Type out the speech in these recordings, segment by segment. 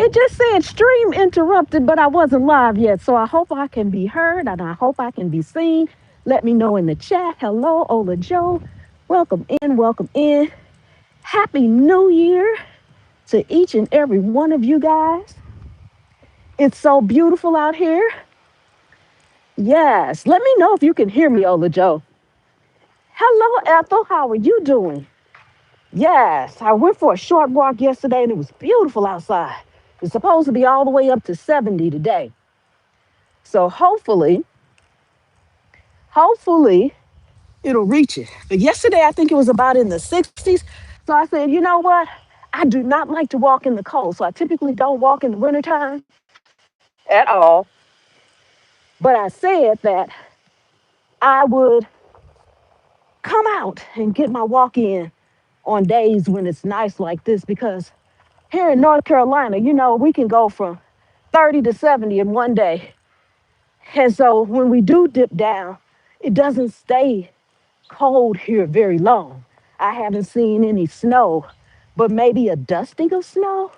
It just said stream interrupted, but I wasn't live yet. So I hope I can be heard and I hope I can be seen. Let me know in the chat. Hello, Ola Joe. Welcome in, welcome in. Happy New Year to each and every one of you guys. It's so beautiful out here. Yes, let me know if you can hear me, Ola Joe. Hello, Ethel. How are you doing? Yes, I went for a short walk yesterday and it was beautiful outside. It's supposed to be all the way up to 70 today. So hopefully it'll reach it. But yesterday I think it was about in the 60s. So I said, you know what? I do not like to walk in the cold. So I typically don't walk in the wintertime at all. But I said that I would come out and get my walk in on days when it's nice like this because here in North Carolina, we can go from 30 to 70 in one day. And so when we do dip down, it doesn't stay cold here very long. I haven't seen any snow, but maybe a dusting of snow.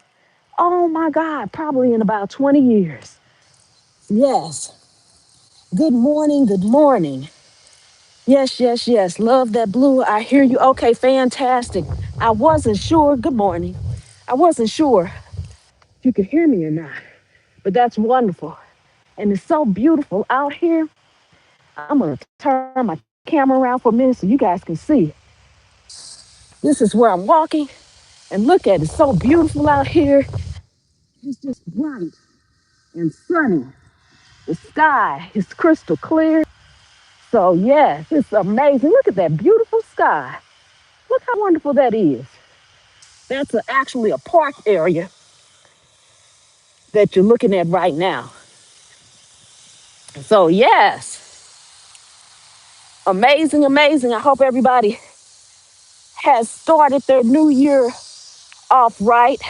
Oh my God, probably in about 20 years. Yes. Good morning. Good morning. Yes, yes, yes. Love that blue. I hear you. Okay, fantastic. I wasn't sure. Good morning. I wasn't sure if you could hear me or not, but that's wonderful. And it's so beautiful out here. I'm going to turn my camera around for a minute so you guys can see. This is where I'm walking. And look at it. It's so beautiful out here. It's just bright and sunny. The sky is crystal clear. So, yes, it's amazing. Look at that beautiful sky. Look how wonderful that is. That's actually a park area that you're looking at right now. So, yes, amazing, amazing. I hope everybody has started their new year off right.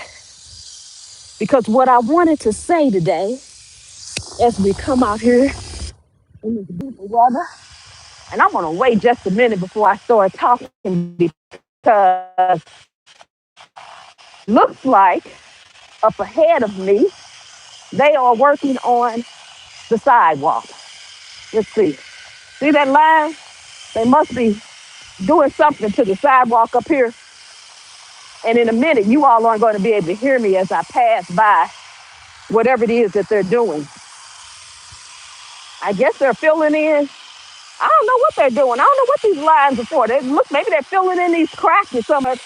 Because what I wanted to say today, as we come out here in this beautiful weather, and I'm going to wait just a minute before I start talking because looks like up ahead of me, they are working on the sidewalk. Let's see. See that line? They must be doing something to the sidewalk up here. And in a minute, you all aren't going to be able to hear me as I pass by whatever it is that they're doing. I guess they're filling in. I don't know what they're doing. I don't know what these lines are for. They look, maybe they're filling in these cracks or something.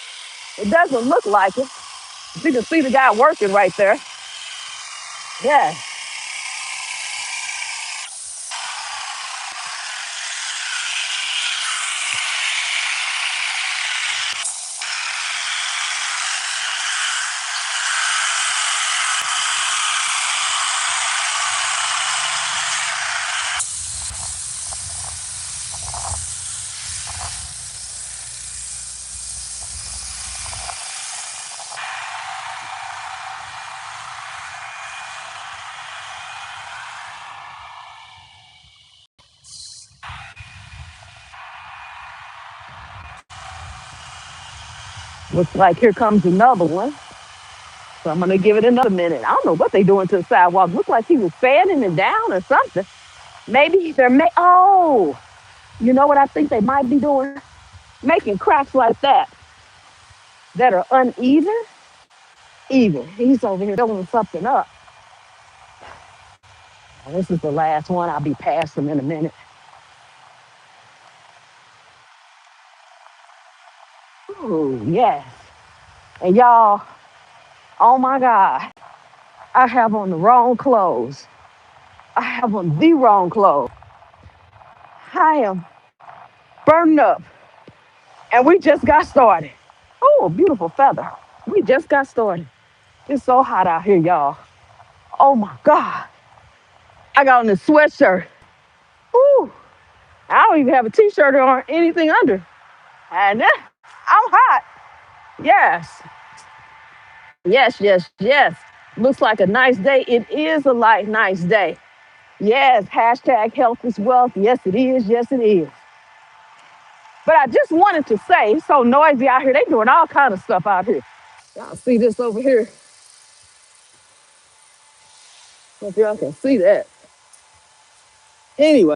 It doesn't look like it. You can see the guy working right there. Yeah. Looks like here comes another one. So I'm gonna give it another minute. I don't know what they're doing to the sidewalk. Looks like he was sanding it down or something. Maybe oh, you know what I think they might be doing? Making cracks like that are uneven. Even. He's over here filling something up. This is the last one. I'll be past him in a minute. Ooh, yes. And y'all, oh my God, I have on the wrong clothes. I have on the wrong clothes. I am burning up. And we just got started. Oh, beautiful feather. We just got started. It's so hot out here, y'all. Oh my God. I got on this sweatshirt. Ooh, I don't even have a t-shirt or anything under. And I'm hot. Yes. Yes, yes, yes. Looks like a nice day. It is a nice day. Yes, hashtag health is wealth. Yes, it is. Yes, it is. But I just wanted to say, it's so noisy out here. They doing all kind of stuff out here. Y'all see this over here? If y'all can see that. Anyway.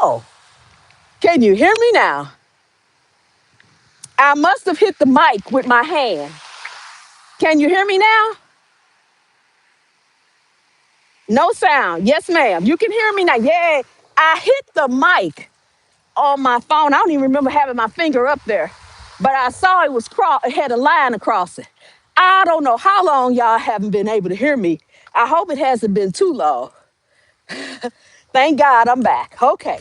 Oh, can you hear me now? I must have hit the mic with my hand. Can you hear me now? No sound. Yes, ma'am. You can hear me now. Yeah, I hit the mic on my phone. I don't even remember having my finger up there, but I saw it was it had a line across it. I don't know how long y'all haven't been able to hear me. I hope it hasn't been too long. Thank God I'm back. Okay.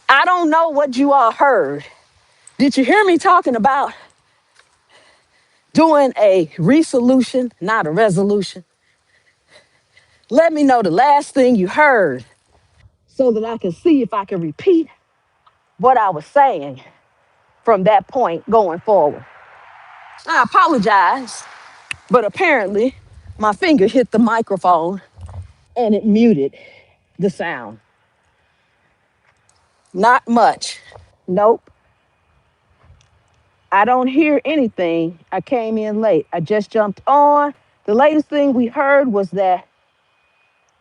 I don't know what you all heard. Did you hear me talking about doing a resolution, not a resolution? Let me know the last thing you heard so that I can see if I can repeat what I was saying from that point going forward. I apologize, but apparently my finger hit the microphone and it muted the sound. Not much. Nope. I don't hear anything. I came in late. I just jumped on. The latest thing we heard was that,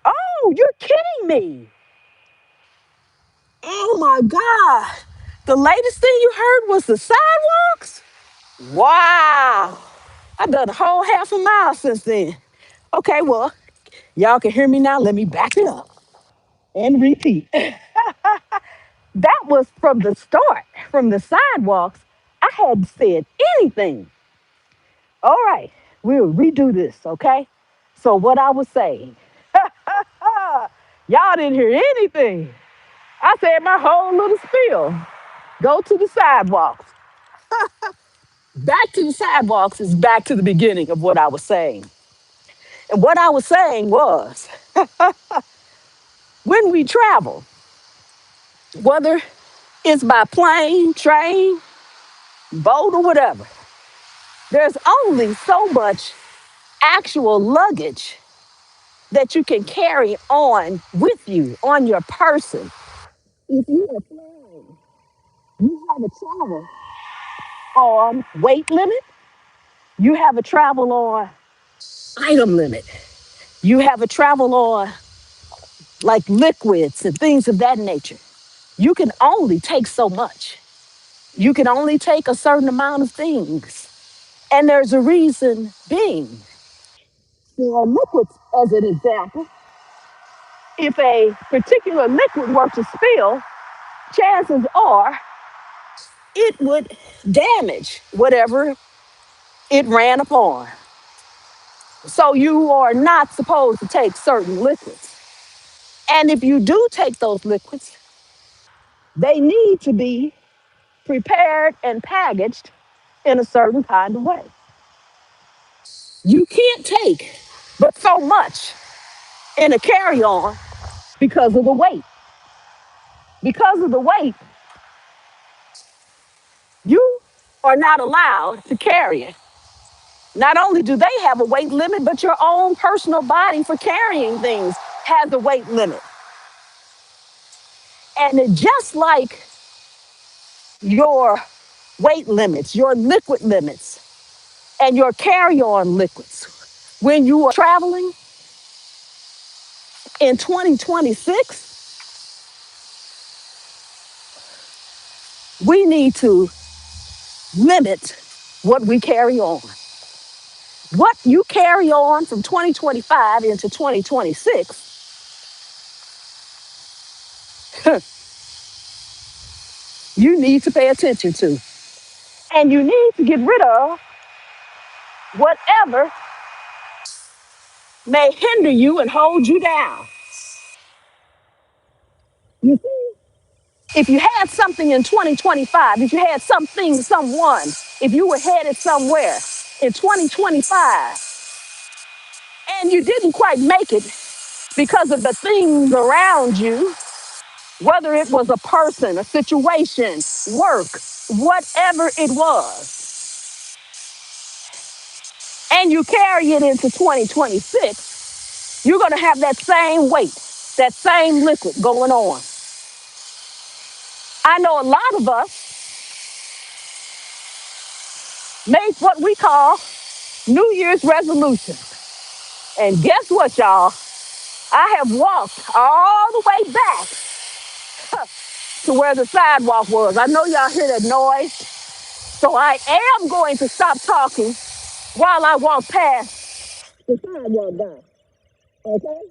oh, you're kidding me. Oh my God. The latest thing you heard was the sidewalks? Wow. I've done a whole half a mile since then. Okay, well, y'all can hear me now. Let me back it up and repeat. That was from the start, from the sidewalks. I hadn't said anything. All right, we'll redo this, okay? So, what I was saying, y'all didn't hear anything. I said my whole little spiel. Go to the sidewalks. Back to the sidewalks is back to the beginning of what I was saying. And what I was saying was when we travel, whether it's by plane, train, boat, or whatever, there's only so much actual luggage that you can carry on with you, on your person. If you are flying, you have a travel on weight limit, you have a travel on item limit, you have a travel on like liquids and things of that nature. You can only take so much. You can only take a certain amount of things. And there's a reason being. For liquids, as an example, if a particular liquid were to spill, chances are it would damage whatever it ran upon. So you are not supposed to take certain liquids. And if you do take those liquids, they need to be prepared and packaged in a certain kind of way. You can't take but so much in a carry-on because of the weight. Because of the weight, you are not allowed to carry it. Not only do they have a weight limit, but your own personal body for carrying things has a weight limit. And it just like your weight limits, your liquid limits, and your carry-on liquids, when you are traveling in 2026, we need to limit what we carry on. What you carry on from 2025 into 2026, you need to pay attention to. And you need to get rid of whatever may hinder you and hold you down. You see, if you had something in 2025, if you had something, someone, if you were headed somewhere in 2025 and you didn't quite make it because of the things around you, whether it was a person, a situation, work, whatever it was, and you carry it into 2026, you're going to have that same weight, that same liquid going on. I know a lot of us make what we call New Year's resolutions. And guess what, y'all? I have walked all the way back to where the sidewalk was. I know y'all hear that noise. So I am going to stop talking while I walk past the sidewalk guy. Okay?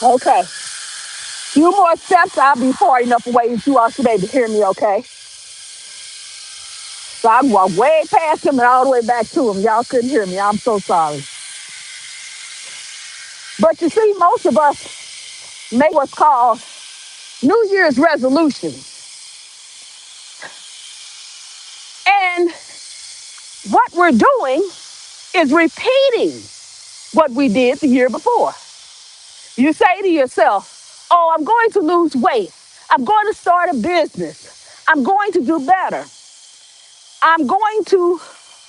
Okay. Few more steps, I'll be far enough away that you all should be able to hear me, okay? So I walked way past him and all the way back to him. Y'all couldn't hear me. I'm so sorry. But you see, most of us make what's called New Year's resolutions. And what we're doing is repeating what we did the year before. You say to yourself, oh, I'm going to lose weight. I'm going to start a business. I'm going to do better. I'm going to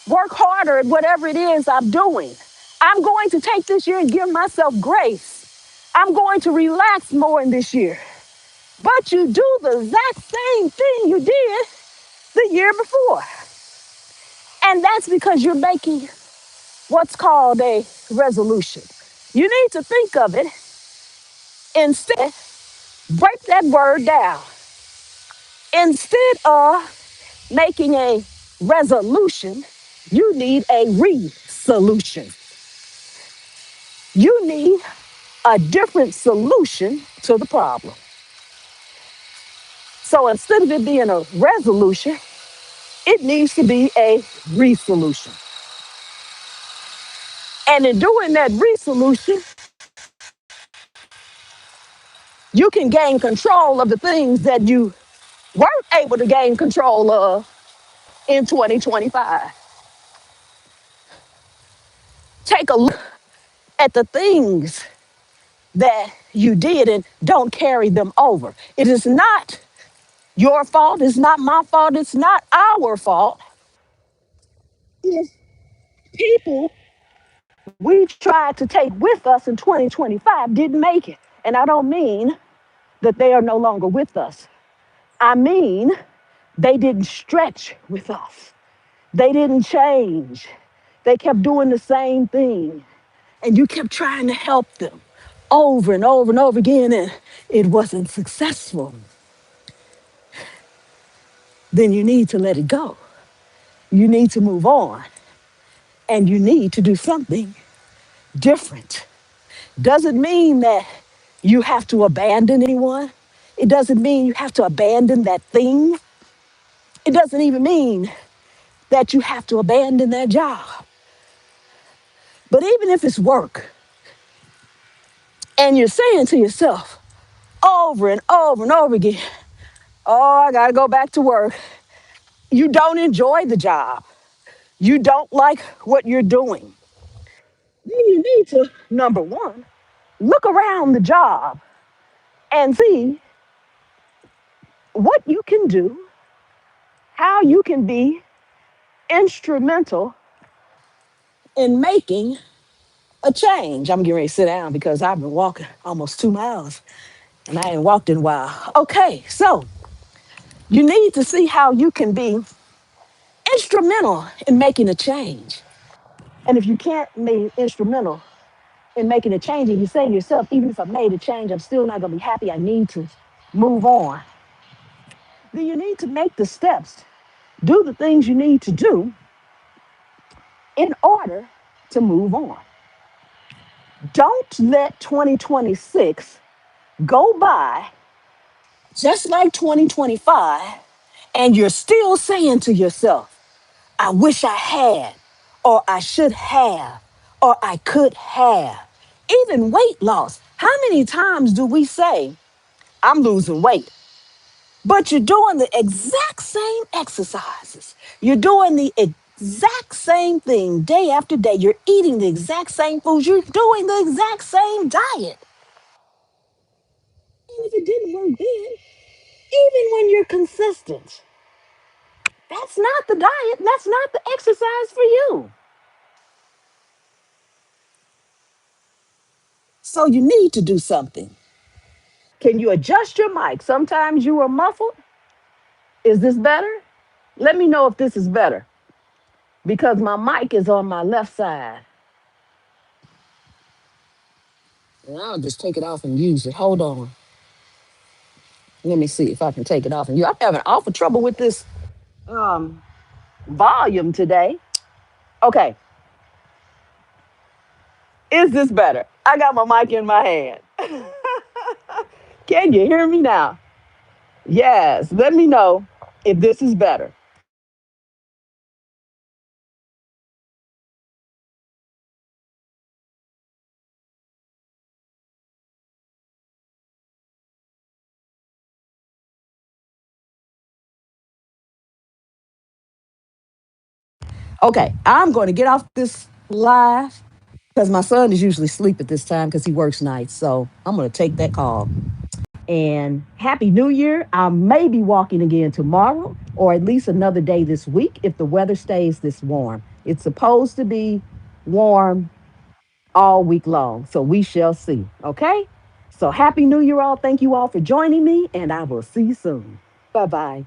work harder at whatever it is I'm doing. I'm going to take this year and give myself grace. I'm going to relax more in this year. But you do the exact same thing you did the year before. And that's because you're making what's called a resolution. You need to think of it instead, break that word down. Instead of making a resolution, you need a re-solution. You need a different solution to the problem. So instead of it being a resolution, it needs to be a resolution. And in doing that resolution, you can gain control of the things that you weren't able to gain control of in 2025. Take a look at the things that you did and don't carry them over. It is not your fault. It's not my fault. It's not our fault. If people we tried to take with us in 2025 didn't make it. And I don't mean that they are no longer with us. I mean, they didn't stretch with us. They didn't change. They kept doing the same thing. And you kept trying to help them over and over and over again, and it wasn't successful. Then you need to let it go. You need to move on. And you need to do something different. Doesn't mean that you have to abandon anyone. It doesn't mean you have to abandon that thing. It doesn't even mean that you have to abandon that job. But even if it's work and you're saying to yourself over and over and over again, oh, I got to go back to work. You don't enjoy the job. You don't like what you're doing. Then you need to, number one, look around the job and see what you can do, how you can be instrumental in making a change. I'm getting ready to sit down because I've been walking almost 2 miles and I ain't walked in a while. Okay, so you need to see how you can be instrumental in making a change. And if you can't be instrumental in making a change, and you say to yourself, even if I made a change, I'm still not going to be happy, I need to move on, then you need to make the steps, do the things you need to do in order to move on. Don't let 2026 go by just like 2025, and you're still saying to yourself, I wish I had, or I should have, or I could have. Even weight loss. How many times do we say, I'm losing weight? But you're doing the exact same exercises. You're doing the exact same thing day after day. You're eating the exact same foods. You're doing the exact same diet. And if it didn't work then, even when you're consistent, that's not the diet. That's not the exercise for you. So you need to do something. Can you adjust your mic? Sometimes you are muffled. Is this better? Let me know if this is better because my mic is on my left side. And I'll just take it off and use it. Hold on. Let me see if I can take it off and use. I'm having awful trouble with this um, volume today. Okay, is this better? I got my mic in my hand. Can you hear me now? Yes, let me know if this is better. Okay, I'm going to get off this live because my son is usually asleep at this time because he works nights. So I'm going to take that call. And Happy New Year. I may be walking again tomorrow or at least another day this week if the weather stays this warm. It's supposed to be warm all week long. So we shall see. Okay? So Happy New Year, all. Thank you all for joining me, and I will see you soon. Bye bye.